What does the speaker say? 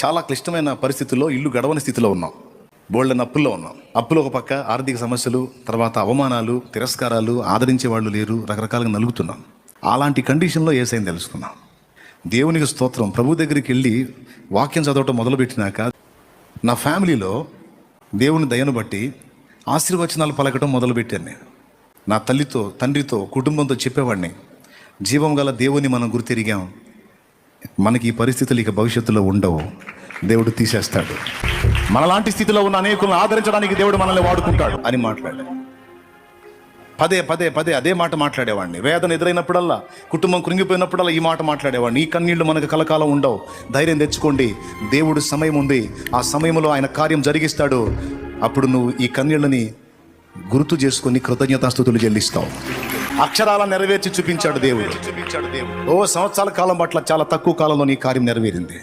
చాలా క్లిష్టమైన పరిస్థితుల్లో ఇల్లు గడవని స్థితిలో ఉన్నాం. బోల్డెన్ అప్పుల్లో ఉన్నాం. అప్పులు ఒక పక్క, ఆర్థిక సమస్యలు, తర్వాత అవమానాలు, తిరస్కారాలు, ఆదరించే వాళ్ళు లేరు, రకరకాలుగా నలుగుతున్నాం. అలాంటి కండిషన్లో యేసయ్యని తెలుసుకున్నాం. దేవునికి స్తోత్రం. ప్రభు దగ్గరికి వెళ్ళి వాక్యం చదవటం మొదలుపెట్టినాక నా ఫ్యామిలీలో దేవుని దయను బట్టి ఆశీర్వచనాలు పలకటం మొదలుపెట్టాను. నేను నా తల్లితో, తండ్రితో, కుటుంబంతో చెప్పేవాడిని, జీవం గల దేవుని మనం గుర్తిరిగాం, మనకి ఈ పరిస్థితులు ఇక భవిష్యత్తులో ఉండవు, దేవుడు తీసేస్తాడు, మనలాంటి స్థితిలో ఉన్న అనేకులను ఆదరించడానికి దేవుడు మనల్ని వాడుకుంటాడు అని మాట్లాడాడు. పదే పదే పదే అదే మాట మాట్లాడేవాడిని. వేదన ఎదురైనప్పుడల్లా, కుటుంబం కృంగిపోయినప్పుడల్లా ఈ మాట మాట్లాడేవాడిని. ఈ కన్నీళ్లు మనకు కలకాలం ఉండవు, ధైర్యం తెచ్చుకోండి, దేవుడు సమయం ఉంది, ఆ సమయంలో ఆయన కార్యం జరిగిస్తాడు. అప్పుడు నువ్వు ఈ కన్నీళ్ళని గుర్తు చేసుకొని కృతజ్ఞతాస్తుతులు చెల్లిస్తావు. అక్షరాలను నెరవేర్చి చూపించాడు దేవుడు. సంవత్సరాల కాలం పట్ల చాలా తక్కువ కాలంలో నీ కార్యం నెరవేరింది.